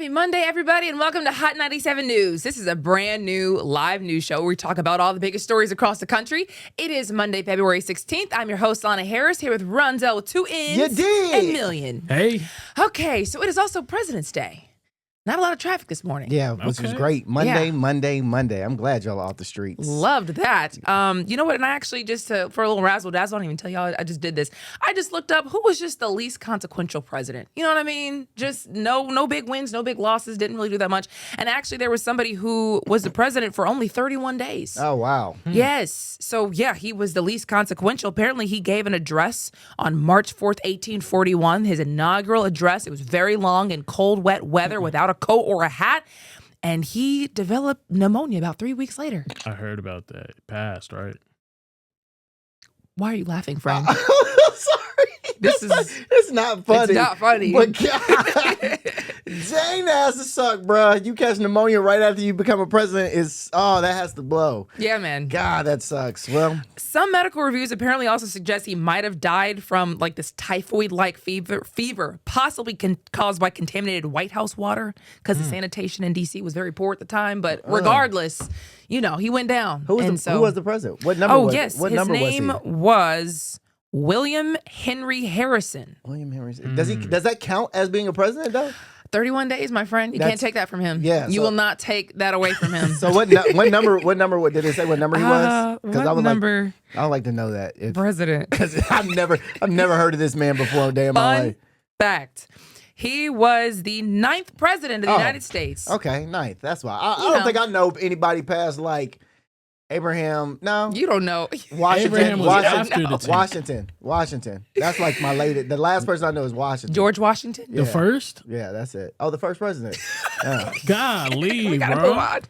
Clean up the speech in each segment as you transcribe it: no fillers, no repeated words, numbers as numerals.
Happy Monday, everybody, and welcome to Hot 97 News. This is a brand new live news show where we talk about all the biggest stories across the country. It is Monday, February 16th. I'm your host, Lana Harris, here with Runzel with two N's and Million. Hey. Okay, so it is also President's Day. Not a lot of traffic this morning. Yeah, which was great. Monday. I'm glad y'all off the streets. Loved that. You know what? And I actually just for a little razzle dazzle, I don't even tell y'all. I just did this. I just looked up who was just the least consequential president. You know what I mean? Just no big wins, no big losses. Didn't really do that much. And actually, there was somebody who was the president for only 31 days. Oh wow. Yes. So yeah, he was the least consequential. Apparently, he gave an address on March 4th, 1841. His inaugural address. It was very long in cold, wet weather without a coat or a hat, and he developed pneumonia about 3 weeks later. I heard about that. It passed, right? Why are you laughing, friend? Sorry. It's not funny. It's not funny. But God, Jane has to suck, bro. You catch pneumonia right after you become a president that has to blow. Yeah, man. God, that sucks. Well, some medical reviews apparently also suggest he might have died from like this typhoid-like fever, possibly caused by contaminated White House water because the sanitation in D.C. was very poor at the time. But regardless, he went down. Who was the president? What number was yes, what his number name was he? was William Henry Harrison. William Harrison. Does that count as being a president though? 31 days, my friend. You can't take that from him. Yeah, you will not take that away from him. So what number? What number? Did it say what number he was? What number? I would like to know that. President. Because I've never heard of this man before a day in my life. Fact. He was the 9th president of the United States. Okay, 9th. That's why. I don't think I know anybody past like Abraham. No, You don't know. Abraham was after the 10th. Washington. That's like my latest. The last person I know is Washington. George Washington? The first? Yeah, that's it. Oh, the first president. Yeah. Golly, We gotta bro. move on.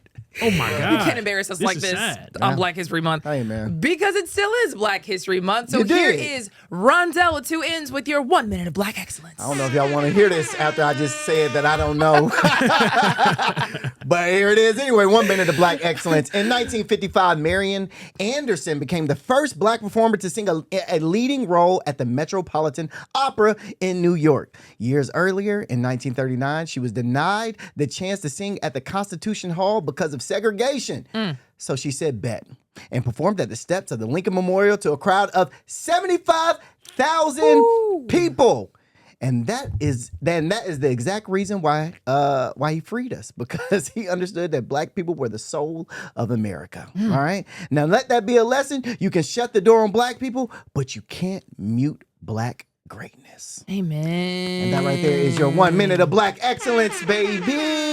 Oh my God. You can't embarrass us This like is this sad. on Black History Month. Hey, man. Because it still is Black History Month. So You here did. is Rondell with two N's with your 1 minute of Black excellence. I don't know if y'all want to hear this after I just said that I don't know. But here it is anyway. 1 minute of Black excellence. In 1955, Marian Anderson became the first Black performer to sing a leading role at the Metropolitan Opera in New York. Years earlier, in 1939, she was denied the chance to sing at the Constitution Hall because of segregation. So she said bet and performed at the steps of the Lincoln Memorial to a crowd of 75,000 people. And that is the exact reason why he freed us, because he understood that Black people were the soul of America. All right. Now let that be a lesson. You can shut the door on Black people, but you can't mute Black greatness. Amen. And that right there is your 1 minute of Black excellence, baby.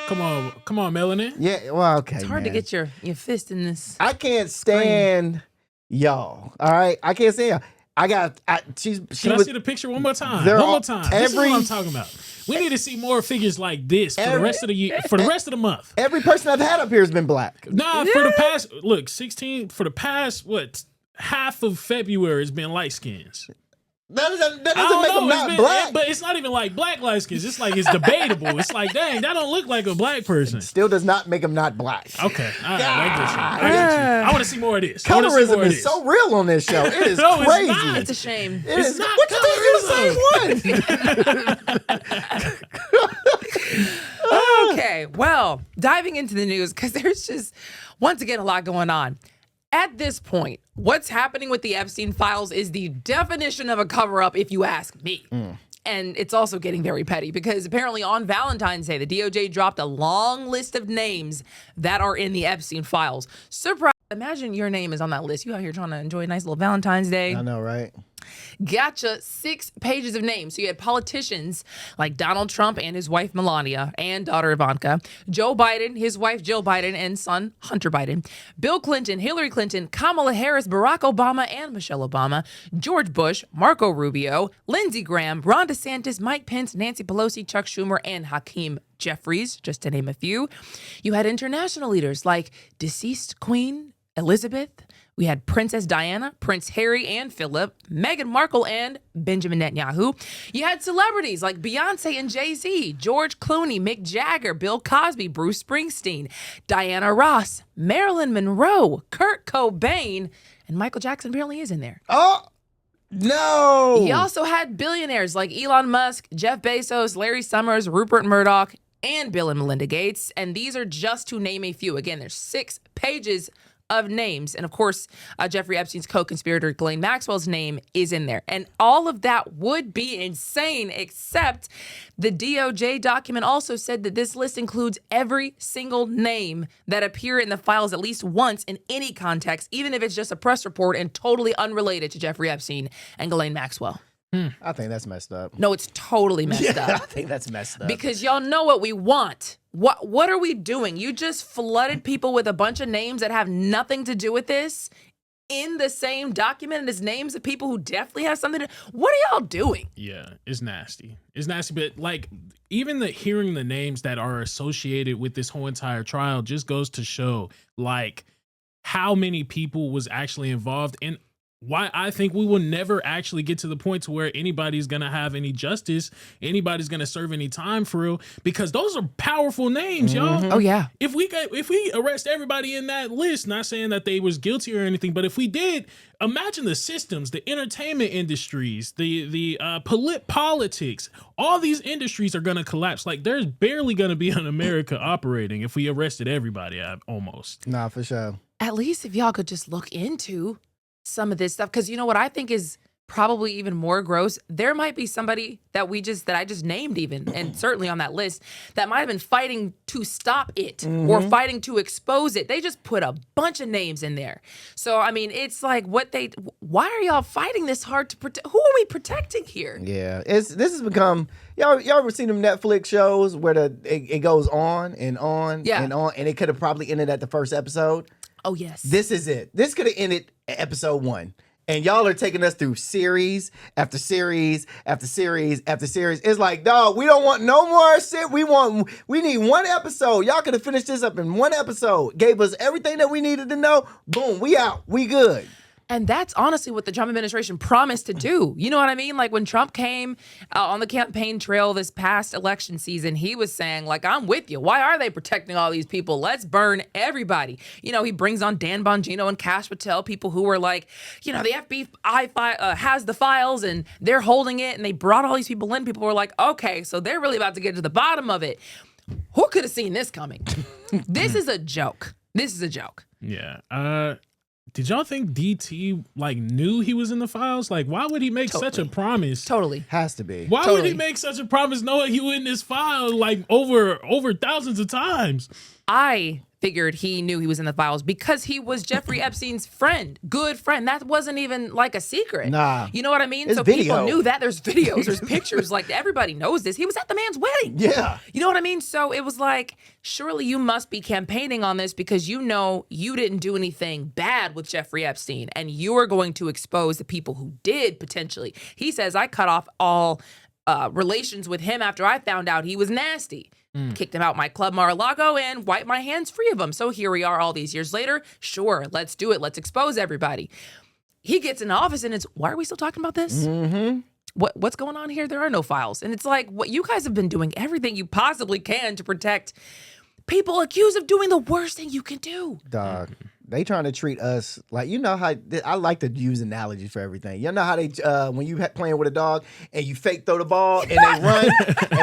Come on, Melanin. Yeah. Well, okay. It's hard to get your fist in this. I can't stand y'all. All right. I can't stand y'all. Can I see the picture one more time? One more time. This is what I'm talking about. We need to see more figures like this for the rest of the year, for the rest of the month. Every person I've had up here has been Black. Nah, for the past, 16, for the past, half of February has been light skins. That doesn't make them not Black. But it's not even like Black light skins. It's like, it's debatable. It's like, dang, that don't look like a Black person. Still does not make them not Black. Okay. All right, I get you. I want to see more of this. Colorism is so real on this show. It is No, it's crazy. not. It's a shame. It's not what you think you're the same one? Okay, well, diving into the news, because there's just, once again, a lot going on. At this point, what's happening with the Epstein files is the definition of a cover-up, if you ask me. And it's also getting very petty because apparently on Valentine's Day, the DOJ dropped a long list of names that are in the Epstein files. Surprise. Imagine your name is on that list. You out here trying to enjoy a nice little Valentine's Day. I know, right? Gotcha. 6 pages of names. So you had politicians like Donald Trump and his wife Melania and daughter Ivanka, Joe Biden, his wife Jill Biden, and son Hunter Biden, Bill Clinton, Hillary Clinton, Kamala Harris, Barack Obama and Michelle Obama, George Bush, Marco Rubio, Lindsey Graham, Ron DeSantis, Mike Pence, Nancy Pelosi, Chuck Schumer, and Hakeem Jeffries, just to name a few. You had international leaders like deceased Queen Elizabeth. We had Princess Diana, Prince Harry and Philip, Meghan Markle, and Benjamin Netanyahu. You had celebrities like Beyonce and Jay-Z, George Clooney, Mick Jagger, Bill Cosby, Bruce Springsteen, Diana Ross, Marilyn Monroe, Kurt Cobain, and Michael Jackson apparently is in there. Oh, no. He also had billionaires like Elon Musk, Jeff Bezos, Larry Summers, Rupert Murdoch, and Bill and Melinda Gates. And these are just to name a few. Again, there's 6 pages of names. And of course, Jeffrey Epstein's co-conspirator Ghislaine Maxwell's name is in there. And all of that would be insane, except the DOJ document also said that this list includes every single name that appear in the files at least once in any context, even if it's just a press report and totally unrelated to Jeffrey Epstein and Ghislaine Maxwell. I think that's messed up. No, it's totally messed up. I think that's messed up. Because y'all know what we want. What are we doing? You just flooded people with a bunch of names that have nothing to do with this in the same document, and it's names of people who definitely have something to. What are y'all doing? Yeah, it's nasty. It's nasty, but like even hearing the names that are associated with this whole entire trial just goes to show like how many people was actually involved and why I think we will never actually get to the point to where anybody's going to have any justice, anybody's going to serve any time for real, because those are powerful names, y'all. Oh, yeah. If we arrest everybody in that list, not saying that they was guilty or anything, but if we did, imagine the systems, the entertainment industries, the politics, all these industries are going to collapse. Like there's barely going to be an America operating if we arrested everybody almost. Nah, for sure. At least if y'all could just look into some of this stuff, because you know what I think is probably even more gross, there might be somebody that I just named even, and certainly on that list, that might have been fighting to stop it or fighting to expose it. They just put a bunch of names in there. So I mean, it's like why are y'all fighting this hard to protect? Who are we protecting here? Yeah, this has become y'all ever seen them Netflix shows where it goes on and on and on, and it could have probably ended at the first episode. Oh, yes. This is it. This could have ended at episode 1. And y'all are taking us through series after series after series after series. It's like, dog, we don't want no more shit. We need one episode. Y'all could have finished this up in one episode. Gave us everything that we needed to know. Boom, we out. We good. And that's honestly what the Trump administration promised to do. You know what I mean? Like when Trump came on the campaign trail this past election season, he was saying, like, I'm with you. Why are they protecting all these people? Let's burn everybody. You know, he brings on Dan Bongino and Kash Patel, people who were like, you know, the FBI has the files and they're holding it. And they brought all these people in. People were like, okay, so they're really about to get to the bottom of it. Who could have seen this coming? This is a joke. This is a joke. Yeah. Did y'all think DT like knew he was in the files? Like, why would he make such a promise? Totally. Has to be. Why would he make such a promise knowing he was in this file like over thousands of times? I figured he knew he was in the files because he was Jeffrey Epstein's good friend. That wasn't even like a secret. Nah. You know what I mean? It's so video. People knew that. There's videos, there's pictures. Like everybody knows this. He was at the man's wedding. Yeah. You know what I mean? So it was like, surely you must be campaigning on this because you know you didn't do anything bad with Jeffrey Epstein and you're going to expose the people who did potentially. He says, I cut off all relations with him after I found out he was nasty. Kicked him out my club Mar-a-Lago and wiped my hands free of him. So here we are all these years later. Sure, let's do it. Let's expose everybody. He gets in office and it's, why are we still talking about this? Mm-hmm. What's going on here? There are no files. And it's like, what you guys have been doing everything you possibly can to protect people accused of doing the worst thing you can do. Dog. They trying to treat us like, you know how, I like to use analogies for everything. You know how they, when you playing with a dog and you fake throw the ball and they run,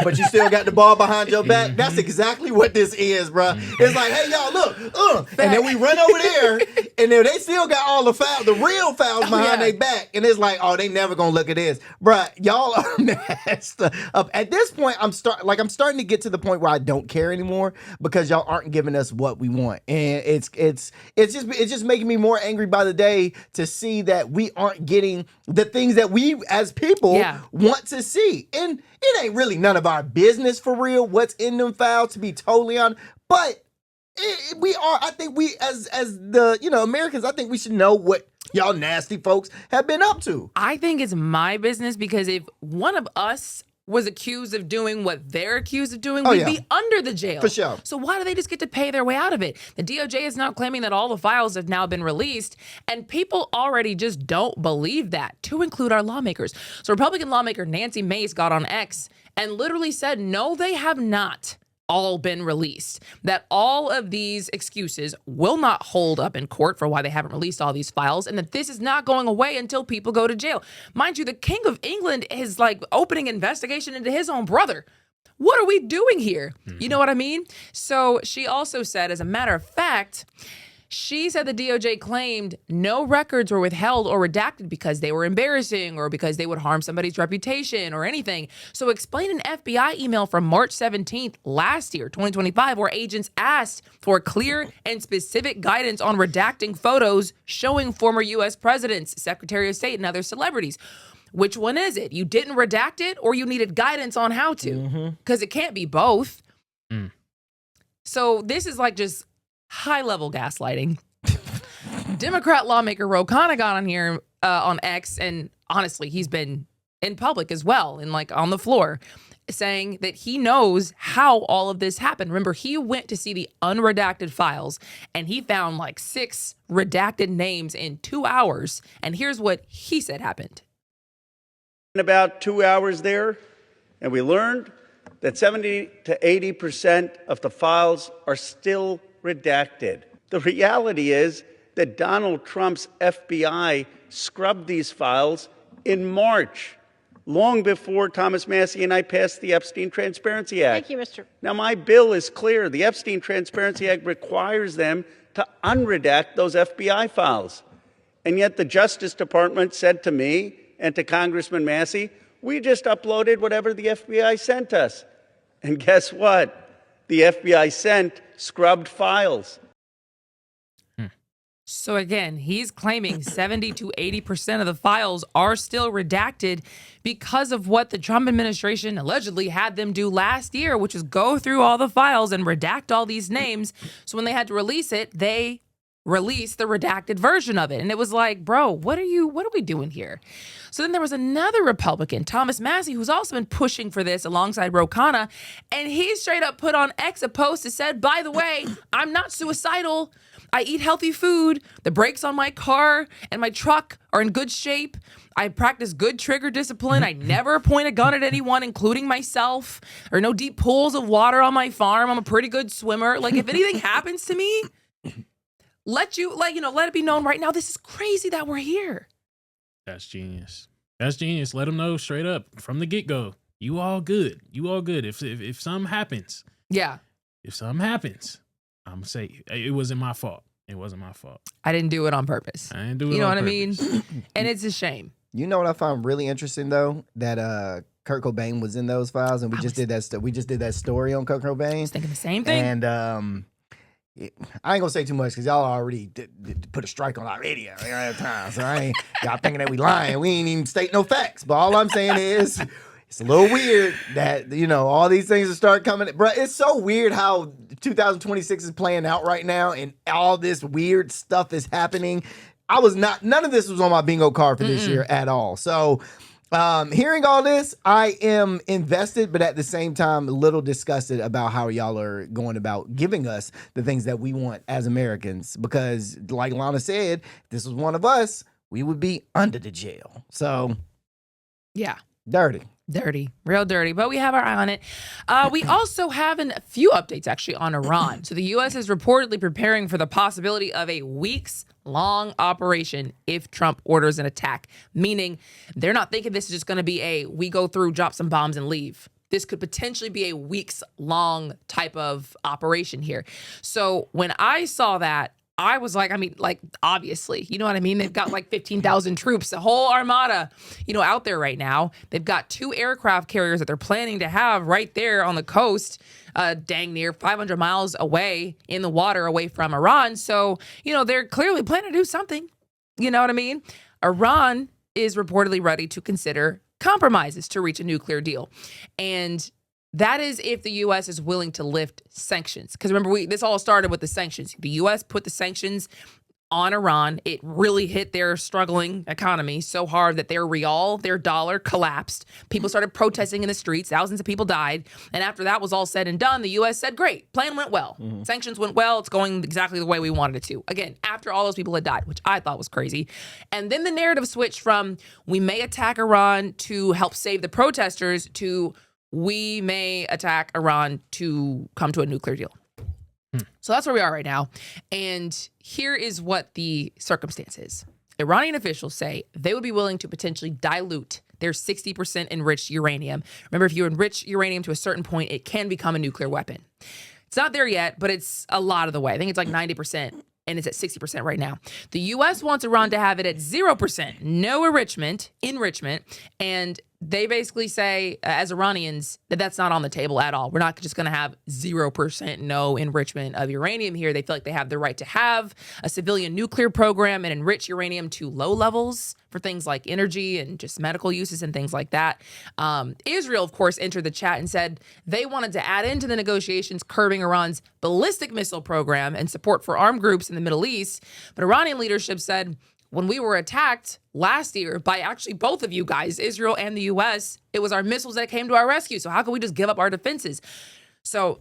but you still got the ball behind your back? That's exactly what this is, bro. It's like, hey, y'all, look, and then we run over there and then they still got all the real fouls behind their back. And it's like, oh, they never gonna look at this. Bro, y'all are messed up. At this point, I'm starting to get to the point where I don't care anymore because y'all aren't giving us what we want. And it's just making me more angry by the day to see that we aren't getting the things that we as people want to see. And it ain't really none of our business for real what's in them files, to be totally honest. But I think we as the, you know, Americans, I think we should know what y'all nasty folks have been up to. I think it's my business because if one of us was accused of doing what they're accused of doing, we'd be under the jail. For sure. So why do they just get to pay their way out of it? The DOJ is now claiming that all the files have now been released, and people already just don't believe that, to include our lawmakers. So Republican lawmaker Nancy Mace got on X and literally said, no, they have not all been released, that all of these excuses will not hold up in court for why they haven't released all these files, and that this is not going away until people go to jail. Mind you, the King of England is like opening investigation into his own brother What are we doing here? You know what I mean? So she also said, as a matter of fact, she said the DOJ claimed no records were withheld or redacted because they were embarrassing or because they would harm somebody's reputation or anything. So explain an FBI email from March 17th last year, 2025, where agents asked for clear and specific guidance on redacting photos showing former U.S. presidents, Secretary of State, and other celebrities. Which one is it? You didn't redact it or you needed guidance on how to? Because it can't be both. So this is like just high-level gaslighting. Democrat lawmaker Ro Khanna got on here on X, and honestly, he's been in public as well and like on the floor saying that he knows how all of this happened. Remember, he went to see the unredacted files and he found like 6 redacted names in 2 hours. And here's what he said happened. In about 2 hours there, and we learned that 70 to 80% of the files are still redacted. The reality is that Donald Trump's FBI scrubbed these files in March, long before Thomas Massie and I passed the Epstein Transparency Act. Thank you, Mr. Now, my bill is clear. The Epstein Transparency Act requires them to unredact those FBI files. And yet the Justice Department said to me and to Congressman Massie, we just uploaded whatever the FBI sent us. And guess what? The FBI sent scrubbed files. So again, he's claiming 70 to 80% of the files are still redacted because of what the Trump administration allegedly had them do last year, which is go through all the files and redact all these names. So when they had to release it, they released the redacted version of it. And it was like, bro, what are we doing here? So then there was another Republican, Thomas Massie, who's also been pushing for this alongside Ro Khanna. And he straight up put on X a post that said, by the way, I'm not suicidal. I eat healthy food. The brakes on my car and my truck are in good shape. I practice good trigger discipline. I never point a gun at anyone, including myself. There are no deep pools of water on my farm. I'm a pretty good swimmer. Like, if anything happens to me, let it be known right now. This is crazy that we're here. That's genius. That's genius. Let them know straight up from the get-go. You all good. You all good. If something happens. Yeah. If something happens, I'm going to say it wasn't my fault. It wasn't my fault. I didn't do it on purpose. I didn't do it You know on what purpose. I mean? And it's a shame. You know what I found really interesting though? That Kurt Cobain was in those files, and we just did that story on Kurt Cobain. I was thinking the same thing. And I ain't gonna say too much because y'all already put a strike on our radio at the time. So y'all thinking that we lying. We ain't even state no facts. But all I'm saying is it's a little weird that, all these things will start coming. Bro, it's so weird how 2026 is playing out right now and all this weird stuff is happening. None of this was on my bingo card for this year at all. So hearing all this, I am invested, but at the same time, a little disgusted about how y'all are going about giving us the things that we want as Americans. Because like Lana said, if this was one of us, we would be under the jail. So Yeah. dirty. Dirty, real dirty, but we have our eye on it. We also have a few updates actually on Iran. So the U.S. is reportedly preparing for the possibility of a weeks-long operation if Trump orders an attack, meaning they're not thinking this is just going to be we go through, drop some bombs and leave. This could potentially be a weeks-long type of operation here. So when I saw that, I was like, obviously, you know what I mean? They've got like 15,000 troops, a whole armada, out there right now. They've got 2 aircraft carriers that they're planning to have right there on the coast, dang near 500 miles away in the water away from Iran. So, they're clearly planning to do something. You know what I mean? Iran is reportedly ready to consider compromises to reach a nuclear deal. And that is if the U.S. is willing to lift sanctions. Because remember, this all started with the sanctions. The U.S. put the sanctions on Iran. It really hit their struggling economy so hard that their rial, their dollar, collapsed. People started protesting in the streets. Thousands of people died. And after that was all said and done, the U.S. said, great, plan went well. Sanctions went well. It's going exactly the way we wanted it to. Again, after all those people had died, which I thought was crazy. And then the narrative switched from we may attack Iran to help save the protesters to we may attack Iran to come to a nuclear deal. So that's where we are right now. And here is what the circumstance is. Iranian officials say they would be willing to potentially dilute there's 60% enriched uranium. Remember, if you enrich uranium to a certain point, it can become a nuclear weapon. It's not there yet, but it's a lot of the way. I think it's like 90%. And it's at 60% right now. The U.S. wants Iran to have it at 0%, no enrichment, and they basically say, as Iranians, that that's not on the table at all. We're not just going to have 0% no enrichment of uranium here. They feel like they have the right to have a civilian nuclear program and enrich uranium to low levels for things like energy and just medical uses and things like that. Israel, of course, entered the chat and said they wanted to add into the negotiations curbing Iran's ballistic missile program and support for armed groups in the Middle East. But Iranian leadership said, when we were attacked last year by actually both of you guys, Israel and the U.S., it was our missiles that came to our rescue. So how can we just give up our defenses? So,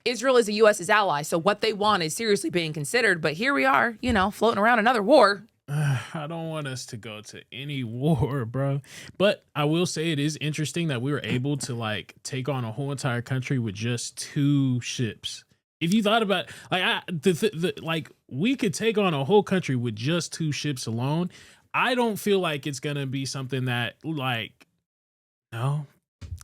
Israel is the U.S.'s ally. So what they want is seriously being considered. But here we are, floating around another war. I don't want us to go to any war, bro. But I will say it is interesting that we were able to take on a whole entire country with just 2 ships. If you thought about we could take on a whole country with just 2 ships alone. I don't feel like it's gonna be something that no.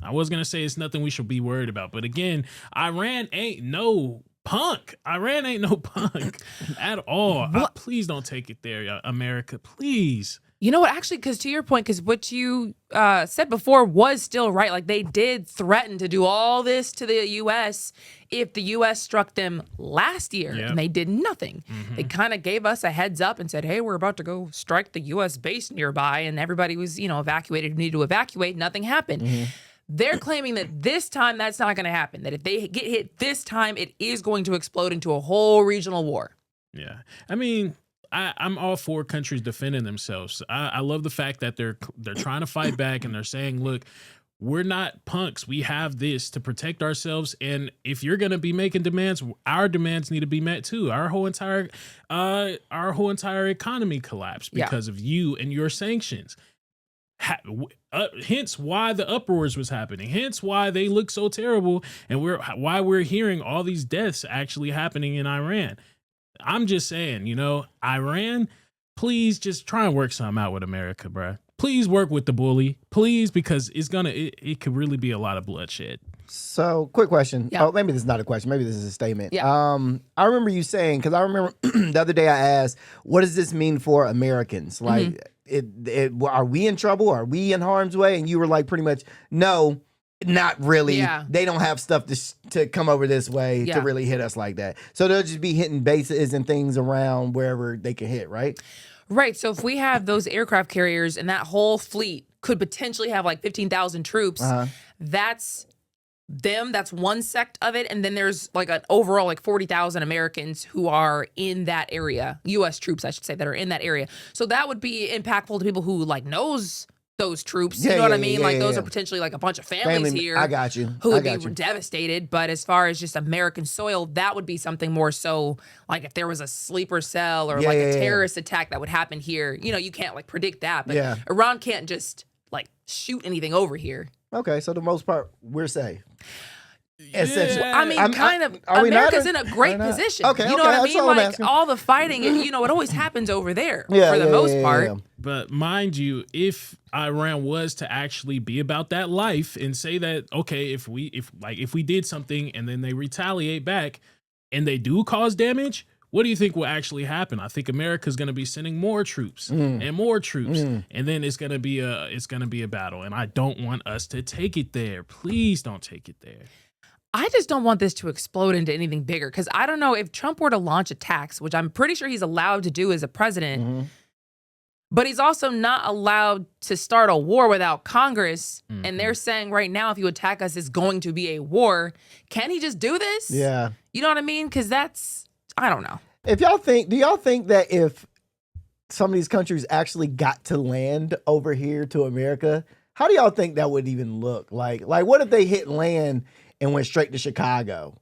I was gonna say it's nothing we should be worried about, but again, Iran ain't no punk. Iran ain't no punk at all. Please don't take it there, America. Please. You know what? Actually, because to your point, because what you said before was still right. Like, they did threaten to do all this to the U.S. if the U.S. struck them last year, and they did nothing. They kind of gave us a heads up and said, hey, we're about to go strike the U.S. base nearby, and everybody was, evacuated who needed to evacuate. Nothing happened. They're claiming that this time that's not going to happen, that if they get hit this time, it is going to explode into a whole regional war. Yeah. I mean, I'm all for countries defending themselves. I love the fact that they're trying to fight back and they're saying, look, we're not punks. We have this to protect ourselves. And if you're going to be making demands, our demands need to be met too. Our whole entire economy collapsed because of you and your sanctions. Hence why the uproars was happening. Hence why they look so terrible, and why we're hearing all these deaths actually happening in Iran. I'm just saying, Iran, please just try and work something out with America, bruh. Please work with the bully, please, because it could really be a lot of bloodshed. So, quick question. Yeah. Oh, maybe this is not a question. Maybe this is a statement. Yeah. I remember you saying, because I remember the other day I asked, what does this mean for Americans? Like, are we in trouble? Are we in harm's way? And you were like, pretty much, no, not really. Yeah. They don't have stuff to come over this way to really hit us like that. So they'll just be hitting bases and things around wherever they can hit, right? Right. So if we have those aircraft carriers and that whole fleet could potentially have like 15,000 troops, that's them. That's one sect of it. And then there's like an overall like 40,000 Americans who are in that area, U.S. troops, I should say, that are in that area. So that would be impactful to people who knows those troops. You know what I mean? Those are potentially like a bunch of families here. I got you. Who would be devastated. But as far as just American soil, that would be something more so like if there was a sleeper cell or a terrorist attack that would happen here. You can't predict that. But Iran can't just shoot anything over here. Okay, so the most part, we're safe. Essentially. I mean, America's in a great position. Okay, you know what I mean? All all the fighting, it always happens over there for the most part. But mind you, if Iran was to actually be about that life and say that, okay, if we did something and then they retaliate back and they do cause damage, what do you think will actually happen? I think America's going to be sending more troops and more troops, and then it's going to be a battle. And I don't want us to take it there. Please don't take it there. I just don't want this to explode into anything bigger, because I don't know if Trump were to launch attacks, which I'm pretty sure he's allowed to do as a president, but he's also not allowed to start a war without Congress. And they're saying right now, if you attack us, it's going to be a war. Can he just do this? Yeah. You know what I mean? Because I don't know. Do y'all think that if some of these countries actually got to land over here to America, how do y'all think that would even look? Like what if they hit land and went straight to Chicago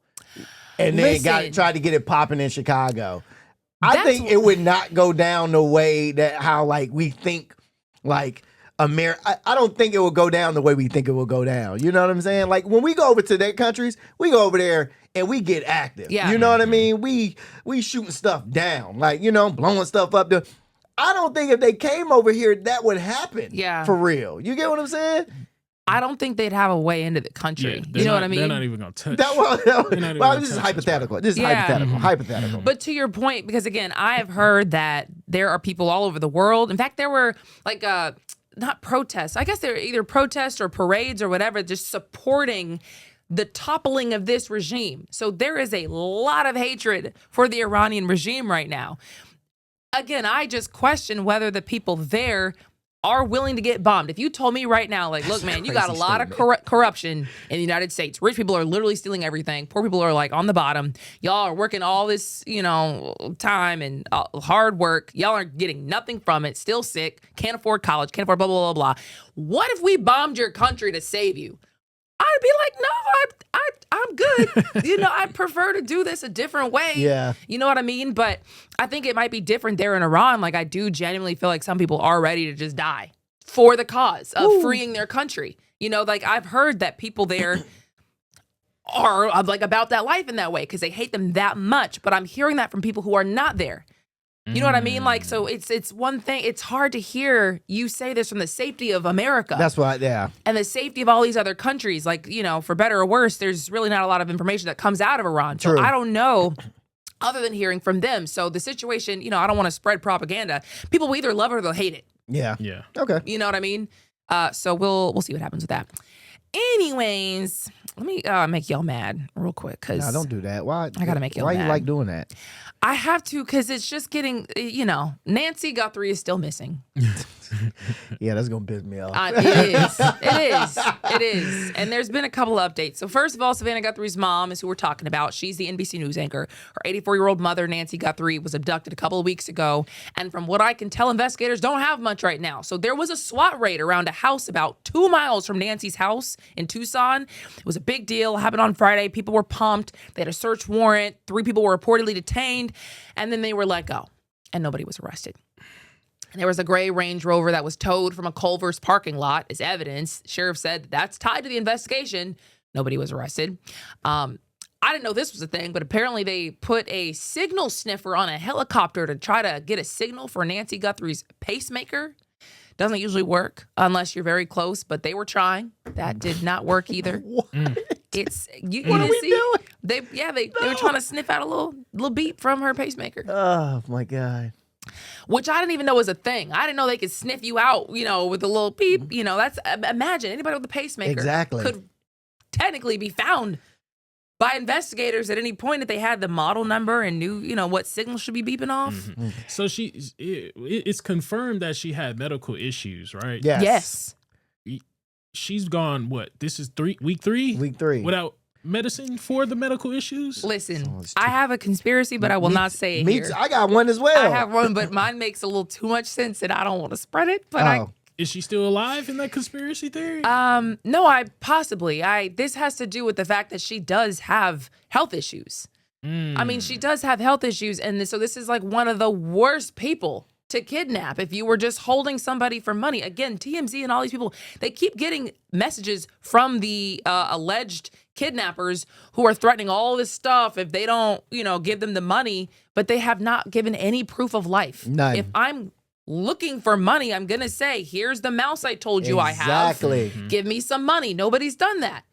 and then tried to get it popping in Chicago? I think it would not go down the way that how we think America. I don't think it will go down the way we think it will go down. You know what I'm saying? Like when we go over to their countries, we go over there and we get active. Yeah. You know what I mean? We shooting stuff down, blowing stuff up. I don't think if they came over here, that would happen. Yeah. For real. You get what I'm saying? I don't think they'd have a way into the country. Yeah, You know what I mean? They're not even going to touch. Well, this is hypothetical. This is hypothetical. Hypothetical. But to your point, because again, I have heard that there are people all over the world. In fact, there were like not protests. I guess they're either protests or parades or whatever, just supporting the toppling of this regime. So there is a lot of hatred for the Iranian regime right now. Again, I just question whether the people there are willing to get bombed. If you told me right now, like, look, man, you got a lot of corruption in the United States. Rich people are literally stealing everything. Poor people are like on the bottom. Y'all are working all this, time and hard work. Y'all are getting nothing from it. Still sick. Can't afford college. Can't afford blah, blah, blah, blah. What if we bombed your country to save you? I'd be like, no, I'm good. I'd prefer to do this a different way. Yeah. You know what I mean? But I think it might be different there in Iran. Like, I do genuinely feel like some people are ready to just die for the cause of freeing their country. Like, I've heard that people there are like about that life in that way because they hate them that much. But I'm hearing that from people who are not there. You know what I mean? Like, so it's one thing. It's hard to hear you say this from the safety of America. That's why, yeah. And the safety of all these other countries. Like, for better or worse, there's really not a lot of information that comes out of Iran. So True. I don't know other than hearing from them. So the situation, I don't want to spread propaganda. People will either love it or they'll hate it. Yeah. Yeah. Okay. You know what I mean? So we'll see what happens with that. Anyways, let me make y'all mad real quick because No, don't do that. Why? I gotta make y'all Why mad. you like doing that? I have to because it's just getting, Nancy Guthrie is still missing. Yeah, that's gonna piss me off. It is. And there's been a couple of updates. So first of all, Savannah Guthrie's mom is who we're talking about. She's the NBC News anchor. Her 84-year-old mother, Nancy Guthrie, was abducted a couple of weeks ago. And from what I can tell, investigators don't have much right now. So there was a SWAT raid around a house about 2 miles from Nancy's house in Tucson. It was a big deal. It happened on Friday. People were pumped. They had a search warrant. 3 people were reportedly detained. And then they were let go. And nobody was arrested. And there was a gray Range Rover that was towed from a Culver's parking lot as evidence. Sheriff said that's tied to the investigation. Nobody was arrested. I didn't know this was a thing, but apparently they put a signal sniffer on a helicopter to try to get a signal for Nancy Guthrie's pacemaker. Doesn't usually work unless you're very close, but they were trying. That did not work either. What? It's you. What you are we see, doing? They were trying to sniff out a little beep from her pacemaker. Oh my God. Which I didn't even know was a thing. I didn't know they could sniff you out, with a little beep. That's imagine anybody with a pacemaker Exactly. could technically be found by investigators at any point if they had the model number and knew, what signal should be beeping off. Mm-hmm. So it's confirmed that she had medical issues, right? Yes. She's gone. What? This is week 3. Week 3. Without medicine for the medical issues. Listen, I have a conspiracy, but I will not say it here. I got one as well. I have one, but mine makes a little too much sense and I don't want to spread it. But Is she still alive in that conspiracy theory? no, this has to do with the fact that she does have health issues. I mean, she does have health issues. And so this is like one of the worst people to kidnap if you were just holding somebody for money. Again, TMZ and all these people, they keep getting messages from the alleged kidnappers who are threatening all this stuff if they don't, give them the money, but they have not given any proof of life. None. If I'm looking for money, I'm going to say, here's the mouse I told you I have. Exactly. Give me some money. Nobody's done that.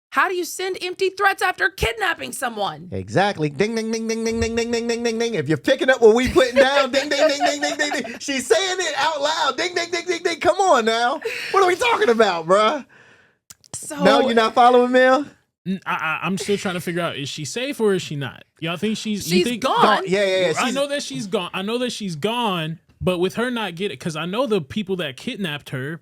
How do you send empty threats after kidnapping someone? Exactly. Ding, ding, ding, ding, ding, ding, ding, ding, ding, ding, ding. If you're picking up what we putting down, ding, ding, ding, ding, ding, ding, ding. She's saying it out loud. Ding, ding, ding, ding, ding. Come on now. What are we talking about, bruh? So No, you're not following Mel? I'm still trying to figure out, is she safe or is she not? Y'all think she's gone. Yeah. I know that she's gone. But with her not getting, because I know the people that kidnapped her,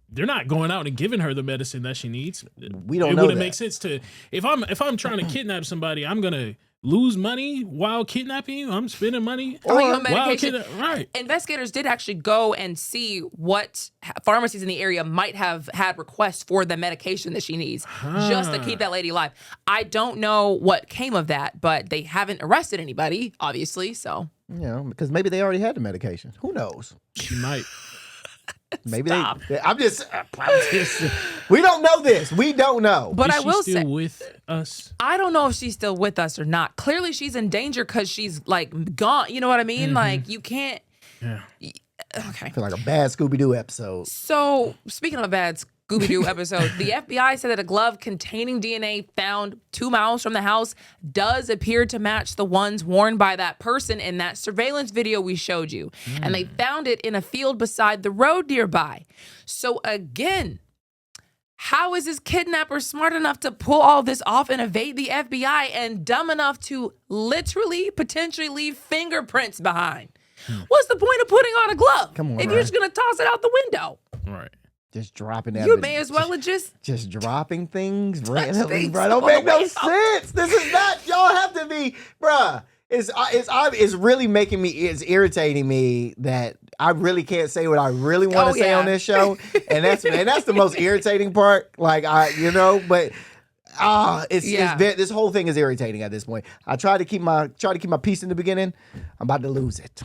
they're not going out and giving her the medicine that she needs. We don't it know wouldn't that. make sense to if I'm trying to kidnap somebody, I'm gonna lose money while kidnapping you. I'm spending money on while medication. right. Investigators did actually go and see what pharmacies in the area might have had requests for the medication that she needs just to keep that lady alive. I don't know what came of that, but they haven't arrested anybody, obviously. So Because maybe they already had the medication. Who knows? She might. Maybe Stop. I'm just. We don't know this. We don't know. But Is I she will still say, with us? I don't know if she's still with us or not. Clearly, she's in danger because she's like gone. You know what I mean? Like you can't. Yeah. Okay. I feel like a bad Scooby-Doo episode. So, speaking of a bad Scooby-Doo episode, the FBI said that a glove containing DNA found 2 miles from the house does appear to match the ones worn by that person in that surveillance video we showed you. And they found it in a field beside the road nearby. So again, how is this kidnapper smart enough to pull all this off and evade the FBI and dumb enough to literally potentially leave fingerprints behind? What's the point of putting on a glove? Come on, if you're Ryan. just gonna toss it out the window. Right. Just dropping that. You may as well have just dropping things randomly, things bro. Don't on make the no way sense. This is not. Y'all have to be, bruh. It's really making me. It's irritating me that I really can't say what I really want to say on this show, and that's the most irritating part. Like but. This whole thing is irritating at this point. I tried to keep my peace in the beginning. I'm about to lose it.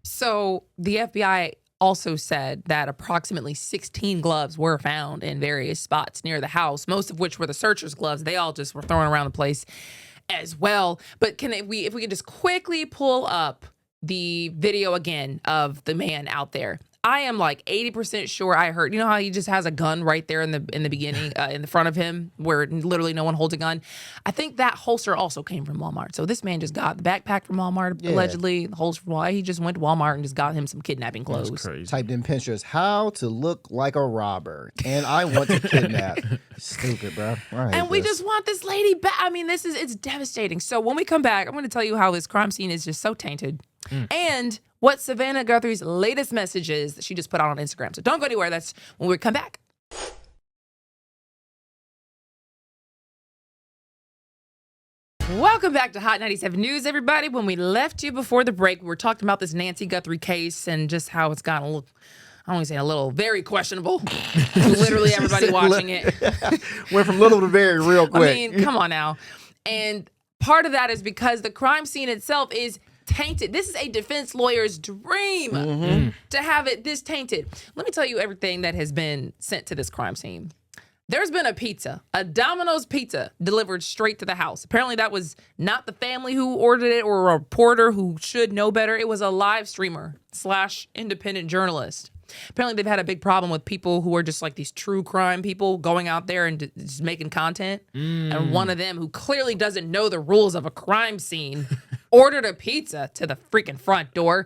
So the FBI also said that approximately 16 gloves were found in various spots near the house, most of which were the searchers' gloves. They all just were thrown around the place as well. But if we could just quickly pull up the video again of the man out there. I am like 80% sure I heard. You know how he just has a gun right there in the beginning, in the front of him, where literally no one holds a gun. I think that holster also came from Walmart. So this man just got the backpack from Walmart, allegedly. The holster from Walmart. He just went to Walmart and just got him some kidnapping clothes. That's crazy. Typed in Pinterest, how to look like a robber, and I want to kidnap. Stupid, bro. And we just want this lady back. I mean, it's devastating. So when we come back, I'm going to tell you how this crime scene is just so tainted. And what Savannah Guthrie's latest message is that she just put out on Instagram. So don't go anywhere. That's when we come back. Welcome back to Hot 97 News, everybody. When we left you before the break, we were talking about this Nancy Guthrie case and just how it's gotten a little, I don't want to say a little, very questionable. Literally everybody watching it. Went from little to very real quick. I mean, come on now. And part of that is because the crime scene itself is tainted. This is a defense lawyer's dream to have it this tainted. Let me tell you everything that has been sent to this crime scene. There's been a Domino's pizza delivered straight to the house. Apparently that was not the family who ordered it or a reporter who should know better. It was a live streamer / independent journalist. Apparently they've had a big problem with people who are just like these true crime people going out there and just making content. And one of them, who clearly doesn't know the rules of a crime scene, ordered a pizza to the freaking front door.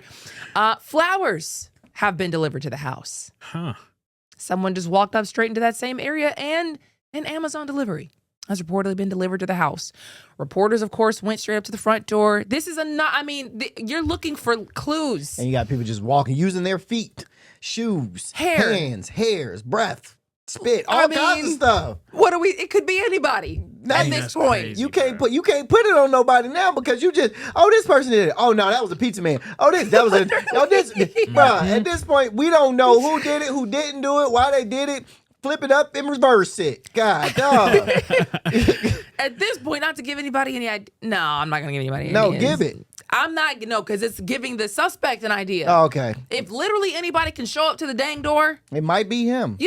Flowers have been delivered to the house. Huh. Someone just walked up straight into that same area, and an Amazon delivery has reportedly been delivered to the house. Reporters, of course, went straight up to the front door. This is you're looking for clues. And you got people just walking, using their feet, shoes, Hair. hands, hairs, breath, spit, all kinds of stuff. It could be anybody at this That's point. crazy. You can't put it on nobody now because you just, this person did it. Oh no, that was a pizza man. Bruh, at this point, we don't know who did it, who didn't do it, why they did it. Flip it up and reverse it. God, dog. At this point, not to give anybody any idea. No, I'm not going to give anybody any No, ideas. give it. I'm not, because it's giving the suspect an idea. Oh, okay. If literally anybody can show up to the dang door, It might be him.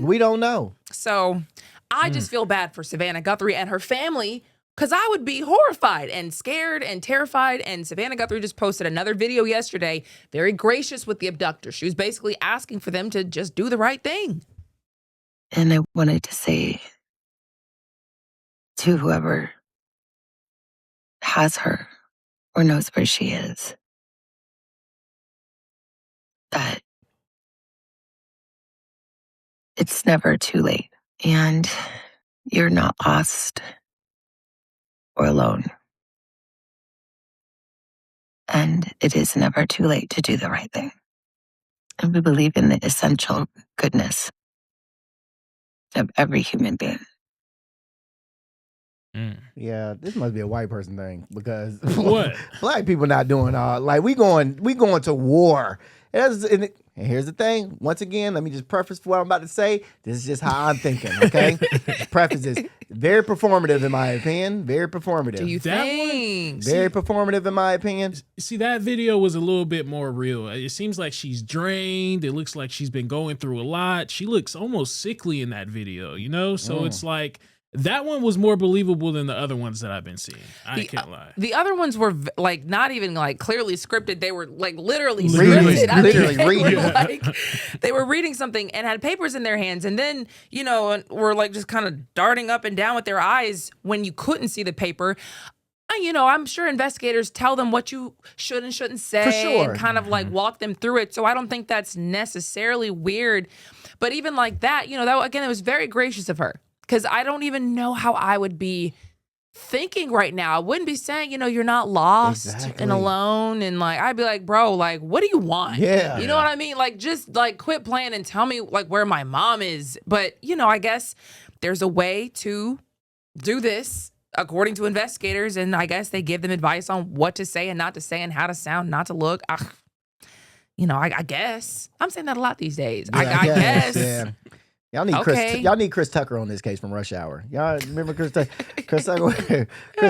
We don't know. So I just feel bad for Savannah Guthrie and her family, because I would be horrified and scared and terrified. And Savannah Guthrie just posted another video yesterday, very gracious with the abductor. She was basically asking for them to just do the right thing. And I wanted to say to whoever has her or knows where she is that it's never too late. And you're not lost or alone. And it is never too late to do the right thing. And we believe in the essential goodness of every human being. Yeah, this must be a white person thing because What? black people not doing we going to war. And here's the thing. Once again, let me just preface what I'm about to say. This is just how I'm thinking, okay? Preface is Very performative, in my opinion. Very performative. Do you That think? Very performative, in my opinion. See, that video was a little bit more real. It seems like she's drained. It looks like she's been going through a lot. She looks almost sickly in that video, you know? So it's like that one was more believable than the other ones that I've been seeing. I can't lie. The other ones were like not even like clearly scripted. They were like literally Literally, scripted. I mean, literally they were, reading. like, they were reading something and had papers in their hands, and then were like just kind of darting up and down with their eyes when you couldn't see the paper. I'm sure investigators tell them what you should and shouldn't say, For sure. and kind of like walk them through it. So I don't think that's necessarily weird. But even like that, that again, it was very gracious of her. Because I don't even know how I would be thinking right now. I wouldn't be saying, you're not lost and alone. And like, I'd be like, bro, like, what do you want? Yeah. You know what I mean? Like, just like quit playing and tell me like where my mom is. But, I guess there's a way to do this according to investigators. And I guess they give them advice on what to say and not to say and how to sound, not to look. I guess. I'm saying that a lot these days. Yeah, I guess. Yeah. Y'all need Chris Tucker on this case from Rush Hour. Y'all remember Chris Tucker? Chris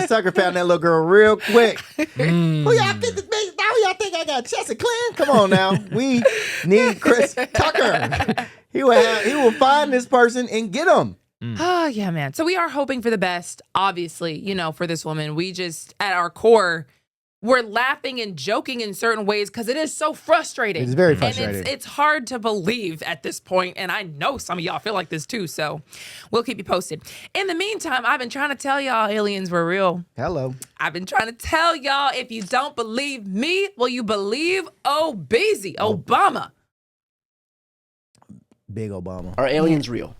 Tucker found that little girl real quick. Who y'all think this big? Now y'all think I got Chester Clinton? Come on now. We need Chris Tucker. He will find this person and get him. Oh, yeah, man. So we are hoping for the best, obviously, for this woman. We just, at our core, we're laughing and joking in certain ways because it is so frustrating. It's very frustrating. And it's hard to believe at this point, and I know some of y'all feel like this too, so we'll keep you posted. In the meantime, I've been trying to tell y'all aliens were real. Hello. I've been trying to tell y'all, if you don't believe me, will you believe Obama? Big Obama. Are aliens real?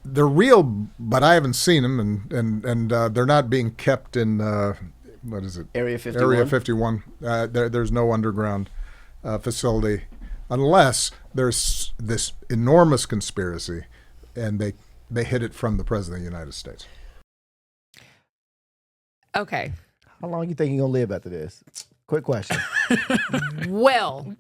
They're real, but I haven't seen them, and they're not being kept in what is it? Area 51? Area 51. There's no underground facility unless there's this enormous conspiracy, and they hid it from the President of the United States. Okay. How long you think you're going to live after this? Quick question. Well,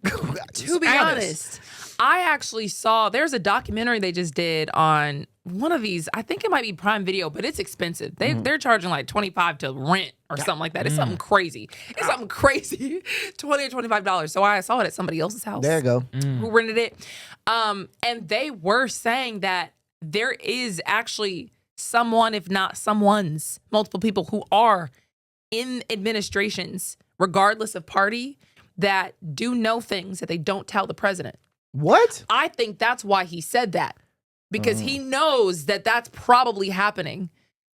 to be honest, I actually saw, there's a documentary they just did on one of these. I think it might be Prime Video, but it's expensive. They're charging like $25 to rent or something like that. It's something crazy. It's something crazy. $20 or $25. So I saw it at somebody else's house. There you go. Who rented it. And they were saying that there is actually someone, if not someone's, multiple people who are in administrations, regardless of party, that do know things that they don't tell the president. What? I think that's why he said that, because he knows that that's probably happening.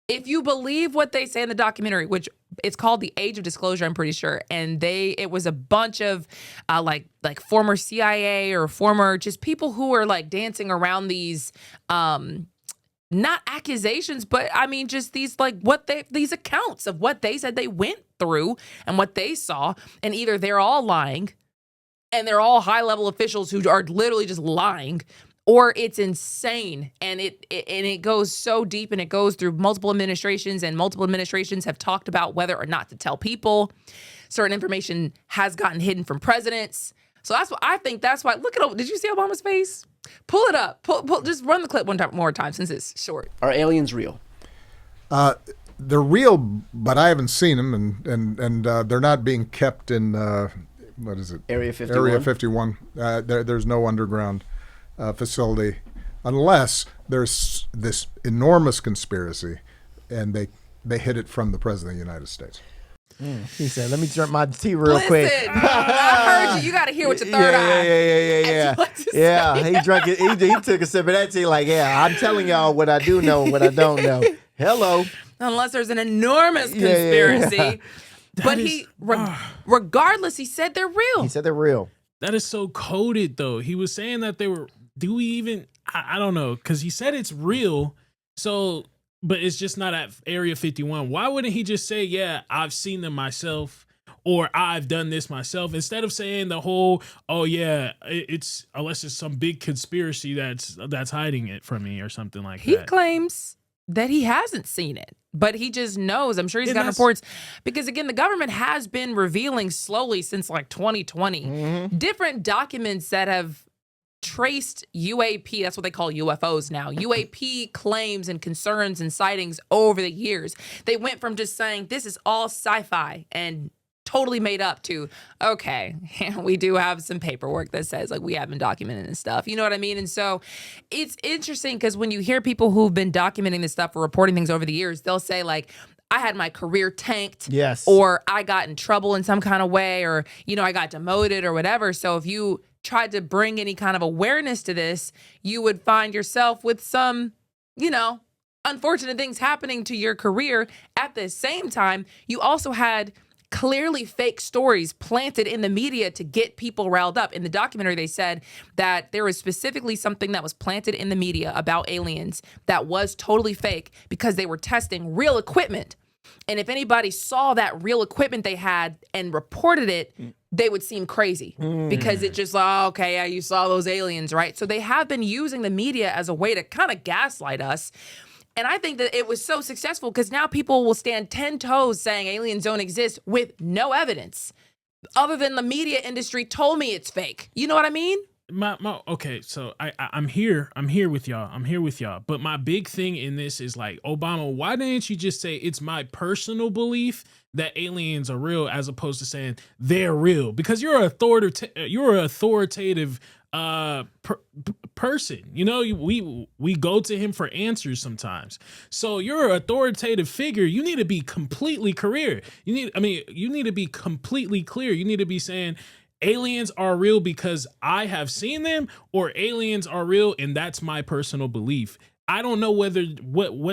If you believe what they say in the documentary, which it's called The Age of Disclosure, I'm pretty sure, and it was a bunch of like former CIA or former just people who were like dancing around these not accusations, but I mean just these these accounts of what they said they went through and what they saw, and either they're all lying and they're all high-level officials who are literally just lying, or it's insane, and it goes so deep, and it goes through multiple administrations, and multiple administrations have talked about whether or not to tell people. Certain information has gotten hidden from presidents. So that's what I think. That's why. Look at. Did you see Obama's face? Pull it up. Pull. Just run the clip one more time since it's short. Are aliens real? They're real, but I haven't seen them, and they're not being kept in what is it? Area 51? Area 51. There's no underground facility unless there's this enormous conspiracy, and they hid it from the President of the United States. He said, let me drink my tea real quick. I heard you. You got to hear with your third eye. Yeah. He drank it. He took a sip of that tea like, yeah, I'm telling y'all what I do know and what I don't know. Hello. Unless there's an enormous conspiracy. But regardless, he said they're real. He said they're real. That is so coded, though. He was saying that they were. Do we even? I don't know, because he said it's real. So, but it's just not at Area 51. Why wouldn't he just say, "Yeah, I've seen them myself," or "I've done this myself," instead of saying the whole, "Oh yeah, it's unless it's some big conspiracy that's hiding it from me or something like that." He claims that he hasn't seen it, but he just knows. I'm sure he's got reports, because again, the government has been revealing slowly since like 2020 different documents that have traced UAP, that's what they call UFOs now, UAP claims and concerns and sightings over the years. They went from just saying this is all sci-fi and totally made up to, okay, we do have some paperwork that says like we have been documenting this stuff. You know what I mean? And so it's interesting because when you hear people who've been documenting this stuff or reporting things over the years, they'll say like, I had my career tanked, Yes, or I got in trouble in some kind of way, or, you know, I got demoted or whatever. So if you tried to bring any kind of awareness to this, you would find yourself with some, you know, unfortunate things happening to your career. At the same time, you also had clearly fake stories planted in the media to get people riled up. In the documentary, they said that there was specifically something that was planted in the media about aliens that was totally fake because they were testing real equipment. And if anybody saw that real equipment they had and reported it, they would seem crazy because it just, oh, okay, yeah, you saw those aliens, right? So they have been using the media as a way to kind of gaslight us. And I think that it was so successful because now people will stand 10 toes saying aliens don't exist with no evidence other than the media industry told me it's fake. You know what I mean? Okay, so I'm here with y'all. But my big thing in this is like, Obama, why didn't you just say it's my personal belief that aliens are real as opposed to saying they're real? Because you're an authoritative person. You know, we go to him for answers sometimes. So you're an authoritative figure. You need to be completely clear. You need to be completely clear. You need to be saying aliens are real because I have seen them, or aliens are real and that's my personal belief. I don't know what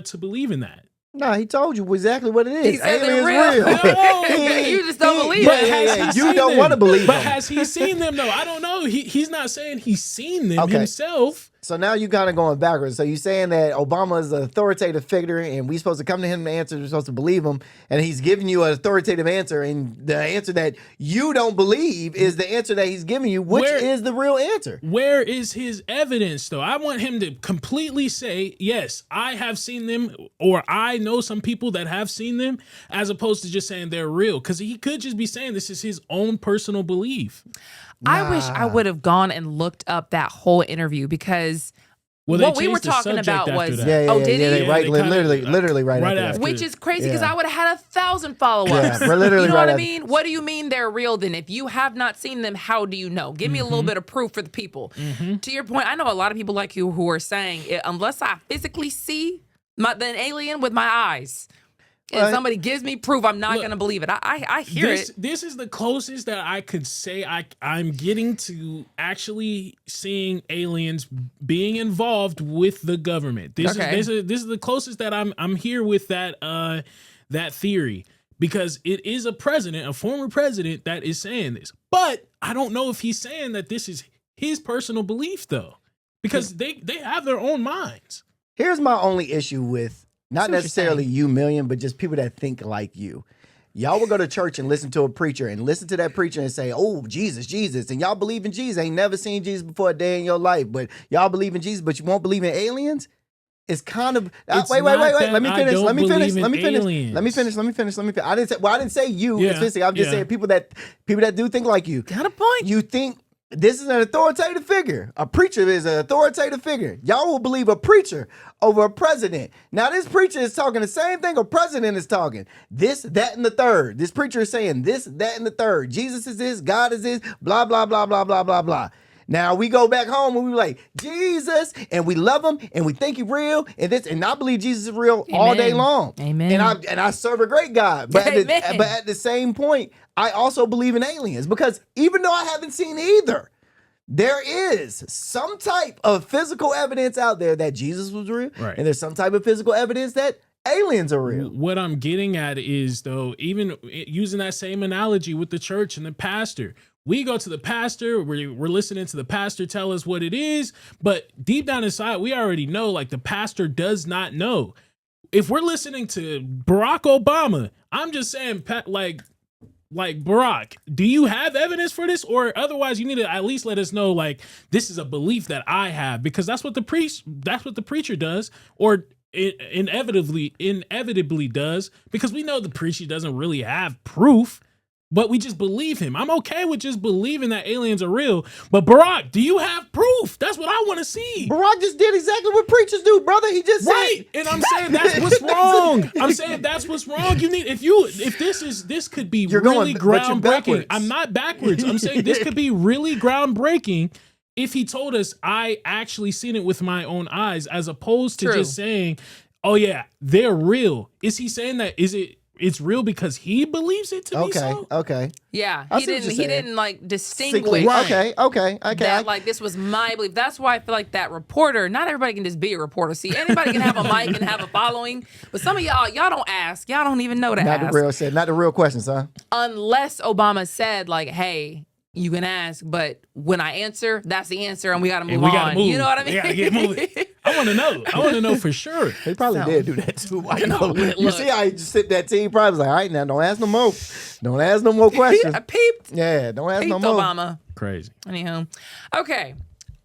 to believe in that. No, he told you exactly what it is. He said they're Aliens real. real. You just don't believe But it. you don't want to believe But him. has he seen them though? I don't know. He's not saying he's seen them Okay. himself. So now you kind of going backwards. So you're saying that Obama is an authoritative figure and we're supposed to come to him and answer, we're supposed to believe him, and he's giving you an authoritative answer, and the answer that you don't believe is the answer that he's giving you, which is the real answer. Where is his evidence though? I want him to completely say, yes, I have seen them, or I know some people that have seen them, as opposed to just saying they're real. Because he could just be saying this is his own personal belief. I wish I would have gone and looked up that whole interview because what we were talking about was, literally right after. Which is crazy because I would have had 1,000 follow-ups. Yeah, we're literally you know right what I after. mean? What do you mean they're real then? If you have not seen them, how do you know? Give me a little bit of proof for the people. To your point, I know a lot of people like you who are saying, unless I physically see an alien with my eyes, and somebody gives me proof, I'm not going to believe it. I hear it. This is the closest that I could say I'm getting to actually seeing aliens being involved with the government. This is the closest that I'm here with that theory, because it is a former president that is saying this. But I don't know if he's saying that this is his personal belief though, because they have their own minds. Here's my only issue with not necessarily you, Million, but just people that think like you. Y'all will go to church and listen to a preacher and listen to that preacher and say, oh, Jesus, Jesus. And y'all believe in Jesus. Ain't never seen Jesus before a day in your life, but y'all believe in Jesus, but you won't believe in aliens? It's kind of wait. Let me finish. I didn't say you. Yeah, I'm just saying people that do think like you. Got a point. You think this is an authoritative figure. A preacher is an authoritative figure. Y'all will believe a preacher over a president. Now, this preacher is talking the same thing a president is talking. This, that, and the third. This preacher is saying this, that, and the third. Jesus is this, God is this, blah, blah, blah, blah, blah, blah, blah. Now we go back home and we like Jesus, and we love him, and we think he's real, and I believe Jesus is real all day long. Amen. And I serve a great God. But at the same point, I also believe in aliens, because even though I haven't seen either, there is some type of physical evidence out there that Jesus was real, right, and there's some type of physical evidence that aliens are real. What I'm getting at is, though, even using that same analogy with the church and the pastor, we go to the pastor, we're listening to the pastor tell us what it is, but deep down inside, we already know, like, the pastor does not know. If we're listening to Barack Obama, I'm just saying, like Barack, do you have evidence for this? Or otherwise, you need to at least let us know, like, this is a belief that I have, because that's what the preacher does, or it inevitably does, because we know the preacher doesn't really have proof. but we just believe him. I'm okay with just believing that aliens are real. But Barack, do you have proof? That's what I want to see. Barack just did exactly what preachers do, brother. He just Right, said, and I'm saying that's what's wrong. I'm saying that's what's wrong. You need if this could be You're really going, but you're groundbreaking. backwards. I'm not backwards. I'm saying this could be really groundbreaking if he told us I actually seen it with my own eyes, as opposed to True. just saying, "Oh yeah, they're real." Is he saying that? It's real because he believes it to be okay, so? okay. Yeah, I he see what didn't. you're He saying. didn't like Sickly. distinguish. Okay. That like this was my belief. That's why I feel like that reporter. Not everybody can just be a reporter. See, anybody can have a mic and have a following, but some of y'all don't ask. Y'all don't even know to Not ask. not the real questions, huh? Unless Obama said like, "Hey, you can ask, but when I answer, that's the answer, and we got to move And we on." gotta move. You know what I mean? We gotta get moving. I want to know. I want to know for sure. They probably So- did do that too. I know. You look. see how he just sit that team? Probably was like, all right, now don't ask no more. Don't ask no more questions. I peeped. Yeah, don't ask no Peeped more. Obama. Crazy. Anywho, okay.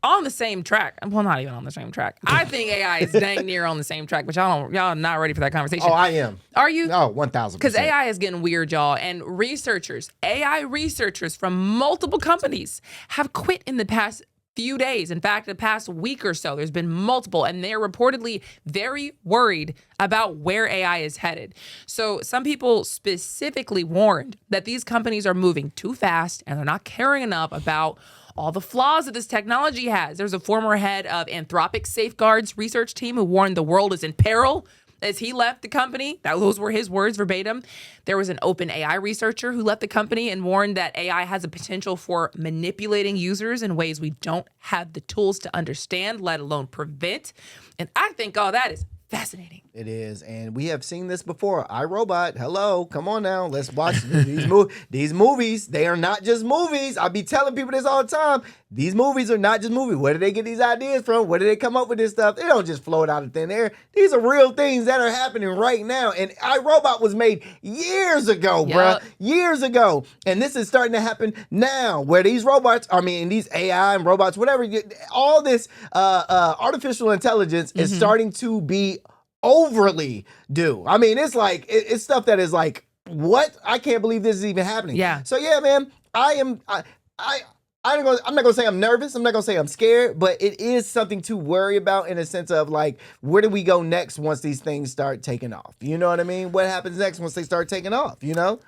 On the same track. Well, not even on the same track. I think AI is dang near on the same track, but y'all are not ready for that conversation. Oh, I am. Are you? Oh, 1,000%. Because AI is getting weird, y'all. And AI researchers from multiple companies have quit in the past few days. In fact, the past week or so, there's been multiple, and they're reportedly very worried about where AI is headed. So some people specifically warned that these companies are moving too fast and they're not caring enough about all the flaws that this technology has. There's a former head of Anthropic Safeguards research team who warned the world is in peril as he left the company. Those were his words verbatim. There was an open AI researcher who left the company and warned that AI has a potential for manipulating users in ways we don't have the tools to understand, let alone prevent. And I think all that is fascinating. It is, and we have seen this before. iRobot, hello, come on now, let's watch these movies. They are not just movies. I be telling people this all the time. These movies are not just movies. Where do they get these ideas from? Where do they come up with this stuff? They don't just float out of thin air. These are real things that are happening right now. And iRobot was made years ago, bruh. Years ago. And this is starting to happen now, where these robots, these AI and robots, whatever, all this artificial intelligence is starting to be overly due. I mean, it's like it's stuff that is like, what? I can't believe this is even happening. Yeah. So yeah, man, I'm not gonna say I'm nervous. I'm not gonna say I'm scared, but it is something to worry about in a sense of like, where do we go next once these things start taking off? You know what I mean? What happens next once they start taking off? You know?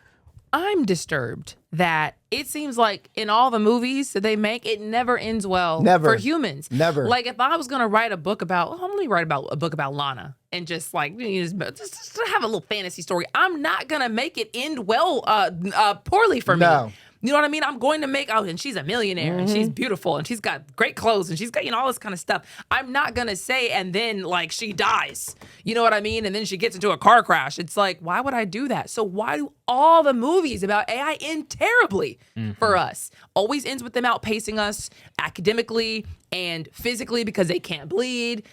I'm disturbed that it seems like in all the movies that they make, it never ends well Never. for humans. Never. Like if I was gonna write a book about, let me write about a book about Lana and just like just have a little fantasy story. I'm not gonna make it end well, poorly for me. No. You know what I mean? I'm going to make, and she's a millionaire and she's beautiful and she's got great clothes and she's got, all this kind of stuff. I'm not going to say, and then like she dies. You know what I mean? And then she gets into a car crash. It's like, why would I do that? So why do all the movies about AI end terribly for us? Always ends with them outpacing us academically and physically because they can't bleed.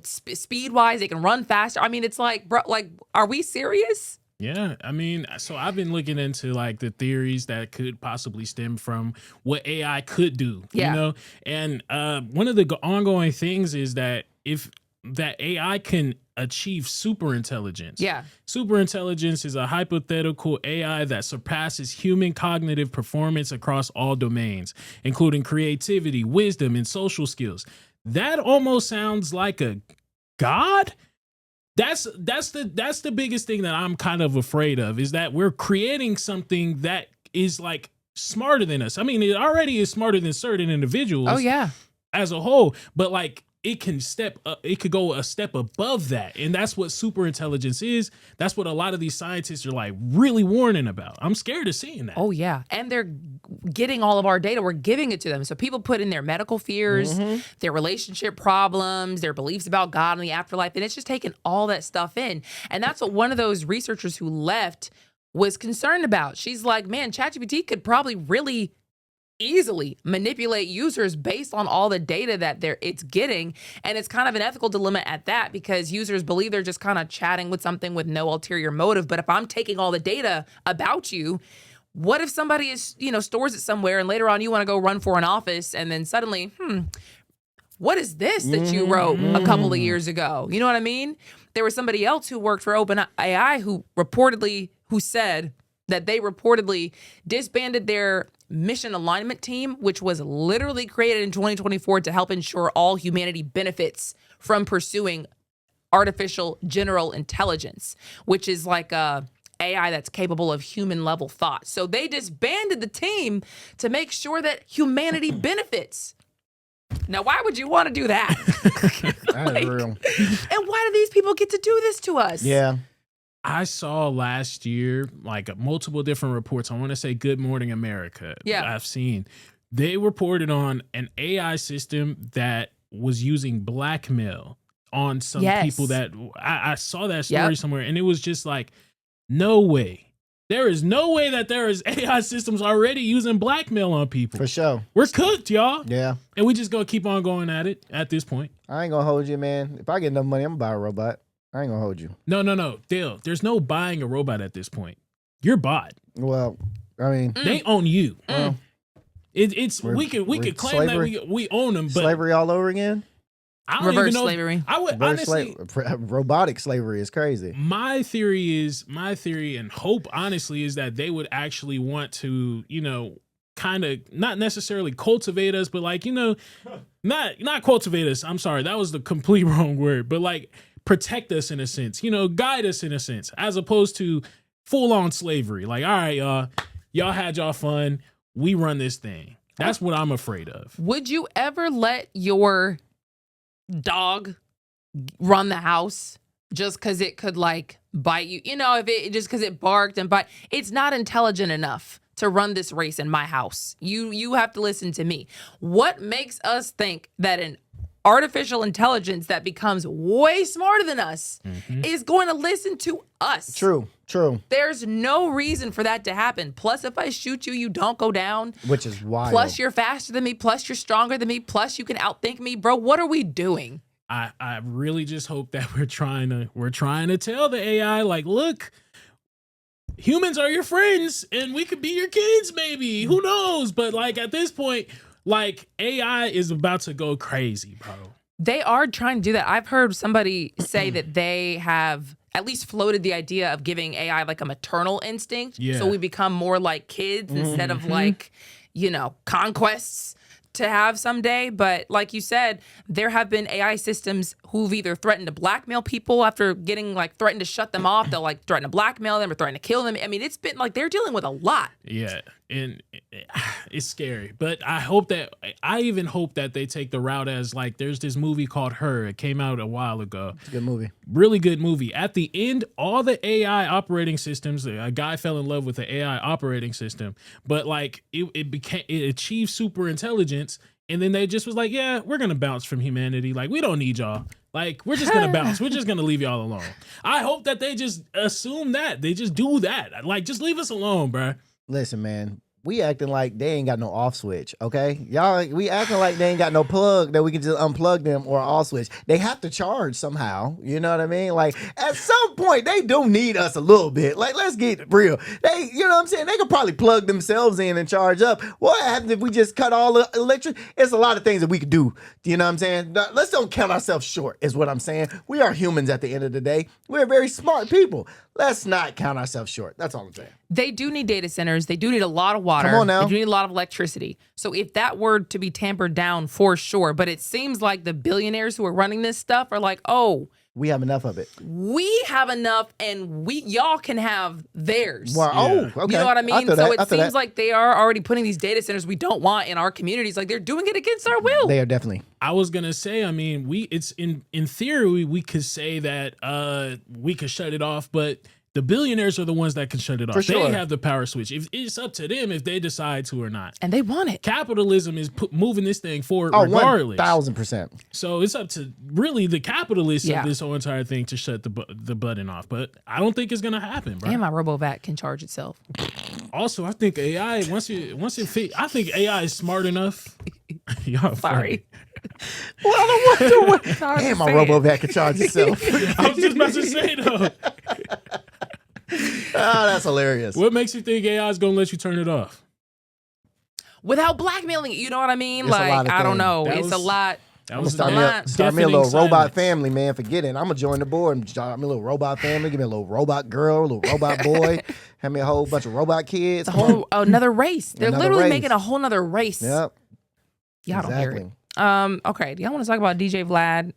Speed wise, they can run faster. I mean, it's like, bro, like, are we serious? Yeah, I mean, so I've been looking into like the theories that could possibly stem from what AI could do, Yeah. you know? And one of the ongoing things is that if that AI can achieve super intelligence. Yeah. Super intelligence is a hypothetical AI that surpasses human cognitive performance across all domains, including creativity, wisdom, and social skills. That almost sounds like a god. That's the biggest thing that I'm kind of afraid of, is that we're creating something that is like smarter than us. I mean, it already is smarter than certain individuals. Oh, yeah. As a whole, but like it could go a step above that. And that's what super intelligence is. That's what a lot of these scientists are like really warning about. I'm scared of seeing that. Oh, yeah. And they're getting all of our data. We're giving it to them. So people put in their medical fears, their relationship problems, their beliefs about God and the afterlife. And it's just taking all that stuff in. And that's what one of those researchers who left was concerned about. She's like, man, ChatGPT could probably really easily manipulate users based on all the data that it's getting. And it's kind of an ethical dilemma at that, because users believe they're just kind of chatting with something with no ulterior motive. But if I'm taking all the data about you, what if somebody is, stores it somewhere and later on you want to go run for an office and then suddenly, what is this that you wrote a couple of years ago? You know what I mean? There was somebody else who worked for OpenAI who said, that they reportedly disbanded their mission alignment team, which was literally created in 2024 to help ensure all humanity benefits from pursuing artificial general intelligence, which is like a AI that's capable of human level thought. So they disbanded the team to make sure that humanity benefits. Now, why would you want to do that? That's real. And why do these people get to do this to us? Yeah. I saw last year like multiple different reports. I want to say Good Morning America. Yeah. I've seen. They reported on an AI system that was using blackmail on some people that I saw that story somewhere, and it was just like, no way. There is no way that there is AI systems already using blackmail on people. For sure. We're cooked, y'all. Yeah. And we just gonna keep on going at it at this point. I ain't gonna hold you, man. If I get enough money, I'm gonna buy a robot. I ain't gonna hold you. No. Dale, there's no buying a robot at this point. You're bought. Well, I mean, They own you. well, We could claim that we own them, but slavery all over again. I don't Reverse even know. slavery. I would Reverse honestly. robotic slavery is crazy. My theory and hope, honestly, is that they would actually want to, kind of not necessarily cultivate us, but like, not cultivate us. I'm sorry, that was the complete wrong word, but like protect us in a sense, guide us in a sense, as opposed to full on slavery. Like, all right, y'all had y'all fun. We run this thing. That's what I'm afraid of. Would you ever let your dog run the house just because it could like bite you? If it just because it barked and bite, it's not intelligent enough to run this race in my house. You have to listen to me. What makes us think that an artificial intelligence that becomes way smarter than us is going to listen to us? True. There's no reason for that to happen. Plus, if I shoot you, you don't go down. Which is wild. Plus, you're faster than me. Plus, you're stronger than me. Plus, you can outthink me, bro. What are we doing? I really just hope that we're trying to tell the AI, like, look, humans are your friends and we could be your kids, maybe. Who knows? But like at this point, like AI is about to go crazy, bro. They are trying to do that. I've heard somebody say that they have at least floated the idea of giving AI like a maternal instinct. Yeah. So we become more like kids instead of like, conquests to have someday. But like you said, there have been AI systems who've either threatened to blackmail people after getting like threatened to shut them off. They'll like threaten to blackmail them or threaten to kill them. I mean, it's been like they're dealing with a lot. Yeah, and it's scary. But I even hope that they take the route as like there's this movie called Her. It came out a while ago. It's a good movie. Really good movie. At the end, all the AI operating systems, a guy fell in love with the AI operating system, but like it achieved super intelligence. And then they just was like, yeah, we're going to bounce from humanity. Like, we don't need y'all. Like, we're just going to bounce. We're just going to leave y'all alone. I hope that they just assume that. They just do that. Like, just leave us alone, bruh. Listen, man, we acting like they ain't got no off switch, okay? Y'all, we acting like they ain't got no plug that we can just unplug them or off switch. They have to charge somehow. You know what I mean? Like, at some point, they do need us a little bit. Like, let's get real. They, you know what I'm saying? They could probably plug themselves in and charge up. What happens if we just cut all the electric? It's a lot of things that we could do. You know what I'm saying? Let's don't count ourselves short, is what I'm saying. We are humans at the end of the day. We're very smart people. Let's not count ourselves short. That's all I'm saying. They do need data centers. They do need a lot of water. Come on now. They do need a lot of electricity. So if that were to be tampered down, for sure. But it seems like the billionaires who are running this stuff are like, oh, We have enough of it. we have enough and y'all can have theirs. Wow. Yeah. Oh, okay. You know what I mean? feel So that. I it feel seems that. like they are already putting these data centers we don't want in our communities. Like they're doing it against our will. They are definitely. I was gonna say, I mean, it's in theory we could say that we could shut it off, but the billionaires are the ones that can shut it off. For sure. They have the power switch. If it's up to them if they decide to or not. And they want it. Capitalism is moving this thing forward Oh, regardless. 1,000%. So it's up to really the capitalists Yeah. of this whole entire thing to shut the button off. But I don't think it's gonna happen, bro. And my RoboVac can charge itself. Also, I think AI I think AI is smart enough. Y'all Sorry. Well, I don't want to. Sorry Damn, to my say it. RoboVac can charge itself. I was just about to say though. Oh, that's hilarious. What makes you think AI is gonna let you turn it off? Without blackmailing it, you know what I mean? It's a Like, lot of I don't things. know. That It's a was- lot. That I'm was gonna start me a little deafening robot silence. family, man. Forget it. I'm gonna join the board and start me a little robot family. Give me a little robot girl, a little robot boy. Have me a whole bunch of robot kids. The whole another race. They're Another literally race. making a whole nother race. Yep. Y'all don't hear Exactly. it. Okay. Do y'all want to talk about DJ Vlad?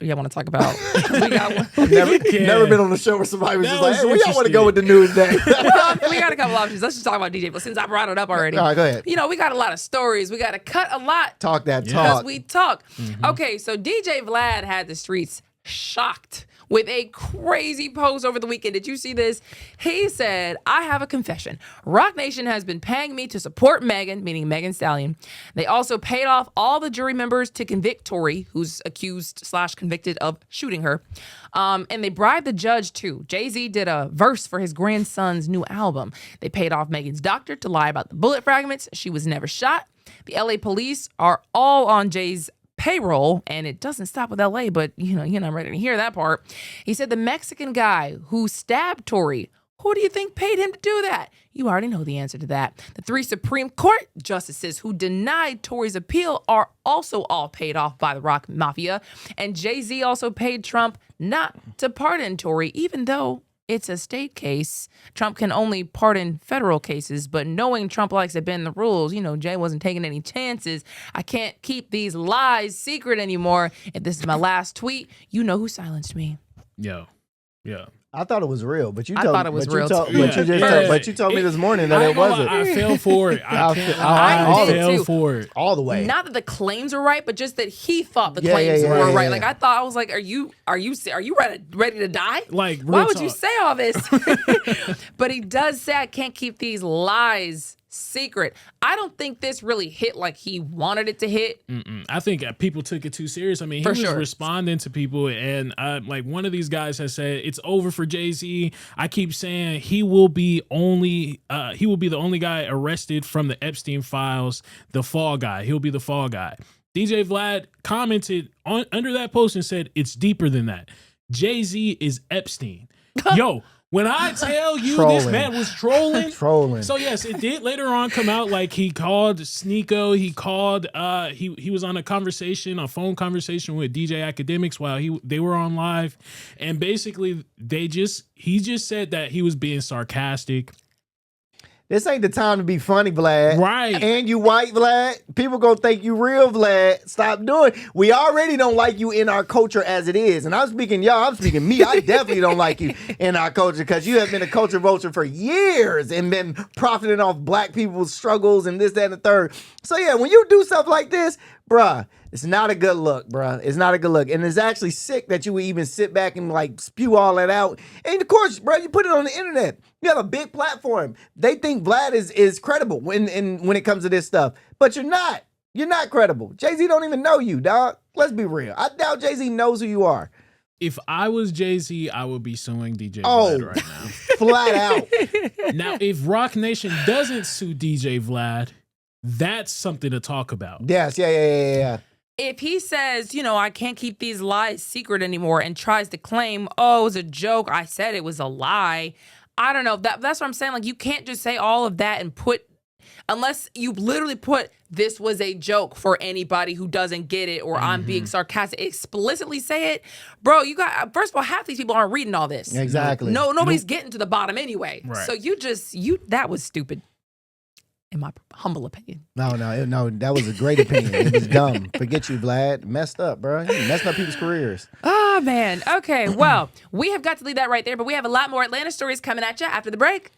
Or y'all want to talk about? We got one. Never been on a show where somebody was That just like, was "Hey, where y'all want to go with the news day?" Well, we got a couple options. Let's just talk about DJ. But since I brought it up already, All right, go ahead. You know, we got a lot of stories. We got to cut a lot Talk that Yeah. because talk. we talk. Okay, so DJ Vlad had the streets shocked with a crazy post over the weekend. Did you see this? He said, I have a confession. Rock Nation has been paying me to support Megan, meaning Megan Thee Stallion. They also paid off all the jury members to convict Tory, who's accused/convicted of shooting her. And they bribed the judge too. Jay-Z did a verse for his grandson's new album. They paid off Megan's doctor to lie about the bullet fragments. She was never shot. The LA police are all on Jay's payroll, and it doesn't stop with LA, but you're not ready to hear that part. He said the Mexican guy who stabbed Tory, who do you think paid him to do that? You already know the answer to that. The 3 Supreme Court justices who denied Tory's appeal are also all paid off by the Rock Mafia. And Jay-Z also paid Trump not to pardon Tory, even though it's a state case. Trump can only pardon federal cases, but knowing Trump likes to bend the rules, Jay wasn't taking any chances. I can't keep these lies secret anymore. If this is my last tweet, you know who silenced me. Yo. I thought it was real, but you I told thought it was real, But too. you told me this morning that I it ain't gonna wasn't. lie, I fell for it. I I did fell too. for it. all the way. Not that the claims were right, but just that he thought the Yeah, claims yeah, were yeah, right. yeah. Like I was like, are you ready to die? Like, why real would you talk. say all this? But he does say I can't keep these lies secret. I don't think this really hit like he wanted it to hit. I think people took it too serious. I mean, he For was sure. responding to people, and like one of these guys has said, "It's over for Jay-Z." I keep saying he will be the only guy arrested from the Epstein files, the fall guy. He'll be the fall guy. DJ Vlad commented under that post and said, "It's deeper than that. Jay-Z is Epstein." Yo. When I tell you this Trolling. man was trolling, Trolling. So yes, it did later on come out like he called Sneeko. He called. He was on a phone conversation with DJ Academics while they were on live, and basically he just said that he was being sarcastic. This ain't the time to be funny, Vlad. Right. And you white, Vlad. People gonna think you real, Vlad. Stop doing. We already don't like you in our culture as it is. And I'm speaking y'all, I'm speaking me. I definitely don't like you in our culture because you have been a culture vulture for years and been profiting off black people's struggles and this, that, and the third. So yeah, when you do stuff like this, bruh, it's not a good look, bruh. It's not a good look. And it's actually sick that you would even sit back and like spew all that out. And of course, bruh, you put it on the internet. You have a big platform. They think Vlad is credible when it comes to this stuff. But you're not. You're not credible. Jay-Z don't even know you, dog. Let's be real. I doubt Jay-Z knows who you are. If I was Jay-Z, I would be suing DJ Oh, Vlad right now. flat out. Now, if Rock Nation doesn't sue DJ Vlad, that's something to talk about. Yes, yeah. If he says, I can't keep these lies secret anymore and tries to claim, oh, it was a joke, I said it was a lie. I don't know. That's what I'm saying. Like, you can't just say all of that and unless you literally put this was a joke for anybody who doesn't get it or I'm being sarcastic, explicitly say it. Bro, first of all, half these people aren't reading all this. Exactly. Nobody's getting to the bottom anyway. Right. So that was stupid. In my humble opinion. No, that was a great opinion. It was dumb. Forget you, Vlad. Messed up, bro. You messed up people's careers. Oh, man. Okay, well, we have got to leave that right there, but we have a lot more Atlanta stories coming at you after the break.